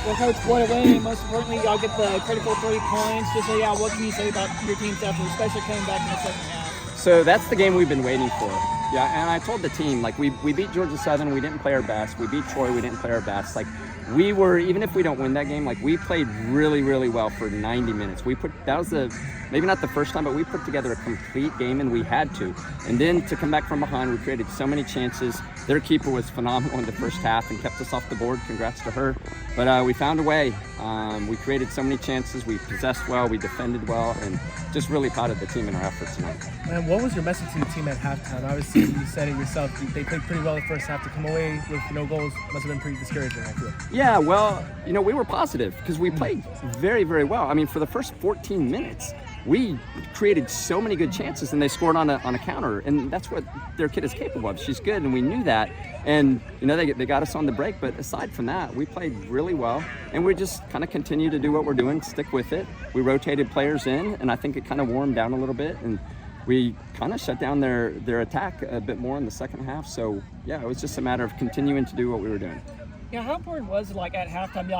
Well, Coach, what a win, and most importantly, y'all get the critical 3 points. Just so, yeah, what can you say about your team's effort, especially coming back in the second half? So that's the game we've been waiting for. Yeah, and I told the team, like, we beat Georgia Southern, we didn't play our best. We beat Troy, we didn't play our best. Like, we were, even if we don't win that game, like, we played really, really well for 90 minutes. That was maybe not the first time, but we put together a complete game, and we had to. And then to come back from behind, we created so many chances. Their keeper was phenomenal in the first half and kept us off the board. Congrats to her. But we found a way. We created so many chances. We possessed well. We defended well. And just really proud of the team and our efforts tonight. And what was your message to the team at halftime? Obviously, you said it yourself. They played pretty well the first half. To come away with no goals must have been pretty discouraging, I feel. Yeah, well, we were positive because we played very, very well. I mean, for the first 14 minutes, we created so many good chances, and they scored on a counter, and that's what their kid is capable of. She's good, and we knew that. And they got us on the break, but aside from that, we played really well, and we just kind of continue to do what we're doing, stick with it. We rotated players in, and I think it kind of warmed down a little bit, and we kind of shut down their attack a bit more in the second half. So yeah, it was just a matter of continuing to do what we were doing. Yeah, how important was it, like, at halftime,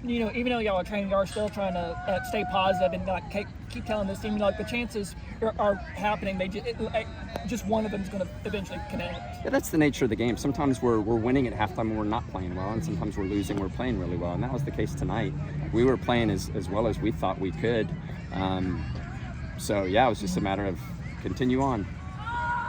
even though y'all are training, y'all are still trying to stay positive and keep telling this team, the chances are happening. They just one of them is going to eventually connect. Yeah, that's the nature of the game. Sometimes we're winning at halftime and we're not playing well, and sometimes we're losing, we're playing really well, and that was the case tonight. We were playing as well as we thought we could. So yeah, it was just a matter of continue on.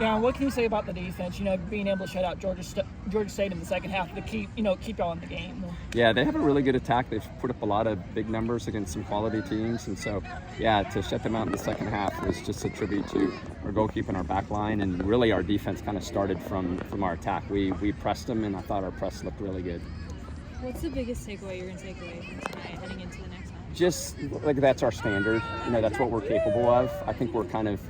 Yeah, what can you say about the defense? Being able to shut out Georgia State in the second half to keep y'all in the game. Yeah, they have a really good attack. They've put up a lot of big numbers against some quality teams, and so yeah, to shut them out in the second half was just a tribute to our goalkeeper and our back line, and really our defense kind of started from our attack. We pressed them, and I thought our press looked really good. What's the biggest takeaway you're going to take away from tonight heading into the next one? Just like that's our standard. That's what we're capable of. I think we're kind of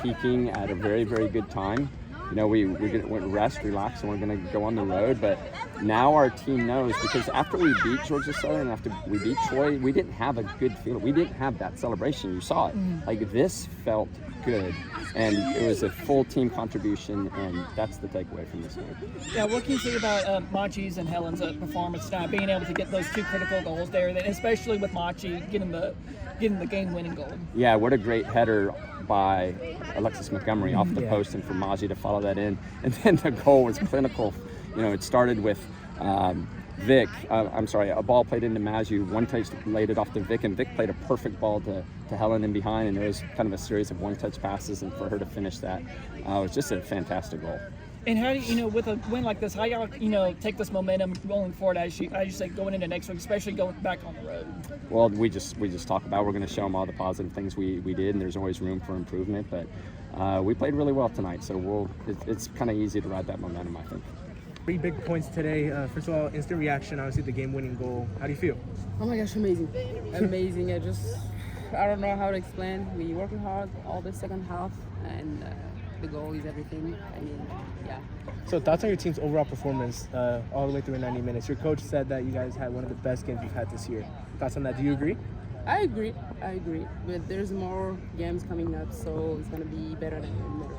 peaking at a very, very good time. We went rest, relax, and we're going to go on the road. But now our team knows, because after we beat Georgia Southern, after we beat Troy, we didn't have a good feeling. We didn't have that celebration. You saw it. Like, this felt good, and it was a full team contribution, and that's the takeaway from this game. Yeah, what can you say about Machi's and Helen's performance tonight, being able to get those 2 critical goals there, especially with Machi getting the game-winning goal? Yeah, what a great header by Alexis Montgomery off the post, and for Maji to follow that in. And then the goal was clinical. It started with Vic. A ball played into Maju. One-touch laid it off to Vic, and Vic played a perfect ball to Helen in behind, and it was kind of a series of one-touch passes, and for her to finish that, it was just a fantastic goal. And how do you, with a win like this, how y'all, take this momentum going forward as you say going into next week, especially going back on the road? Well, we just talk about, we're going to show them all the positive things we did, and there's always room for improvement. But we played really well tonight, so it's kind of easy to ride that momentum, I think. 3 big points today. First of all, instant reaction, obviously the game-winning goal. How do you feel? Oh my gosh, amazing. Amazing. I don't know how to explain. We working hard all the second half, and the goal is everything. I mean, yeah. So thoughts on your team's overall performance all the way through 90 minutes? Your coach said that you guys had one of the best games you've had this year. Thoughts on that? Do you agree? I agree. But there's more games coming up, so it's going to be better and better.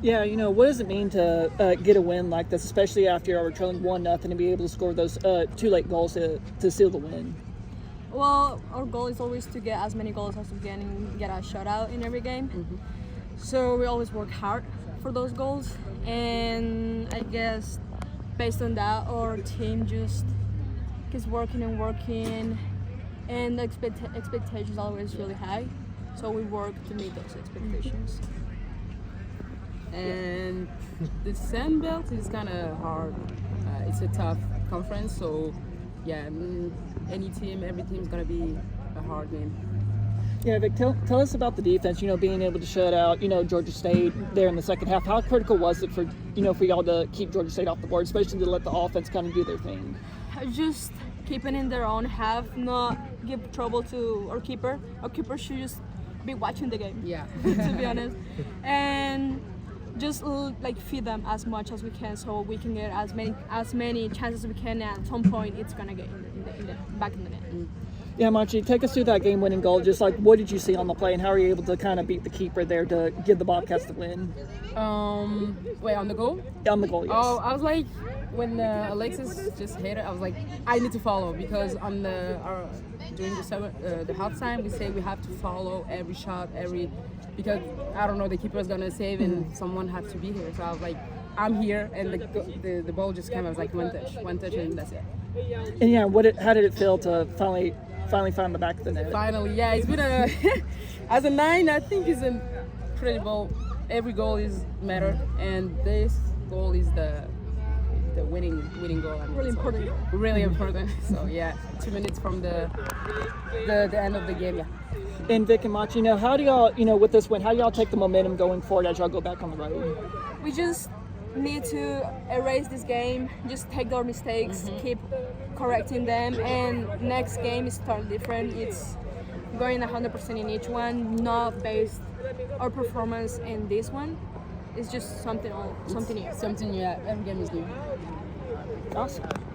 Yeah, what does it mean to get a win like this, especially after you were trailing 1-0, and be able to score those 2 late goals to seal the win? Well, our goal is always to get as many goals as we can and get a shutout in every game. Mm-hmm. So we always work hard for those goals, and I guess based on that, our team just keeps working, and the expectations are always really high. So we work to meet those expectations. And the Sun Belt is kind of hard. It's a tough conference, so yeah, any team, every team is going to be a hard game. Yeah, Vic, tell us about the defense, being able to shut out, Georgia State there in the second half. How critical was it for y'all to keep Georgia State off the board, especially to let the offense kind of do their thing? Just keeping in their own half, not give trouble to our keeper. Our keeper should just be watching the game, to be honest. And just feed them as much as we can, so we can get as many chances as we can. And at some point, it's gonna get in the back in the net. Yeah, Machi, take us through that game-winning goal. Just what did you see on the play, and how are you able to kind of beat the keeper there to give the Bobcats the win? Wait, on the goal? On the goal, yes. Oh, I was when Alexis just hit it, I was like, I need to follow because on during the halftime we say we have to follow every shot, because I don't know, the keeper's gonna save and someone has to be here. So I was like, I'm here, and the ball just came. I was like one touch, and that's it. And yeah, how did it feel to finally find the back of the net? Finally, yeah, it's been as a 9, I think it's incredible. Every goal is matter, and this goal is the winning goal. I mean, Really important goal. Really important. So yeah, 2 minutes from the end of the game. Yeah. And Vic and Mach, how do y'all, with this win, how do y'all take the momentum going forward as y'all go back on the road? We just need to erase this game, just take our mistakes, keep correcting them, and next game is start different. It's going 100% in each one, not based our performance in this one. It's just something new. Something new. Yeah, every game is new. Awesome.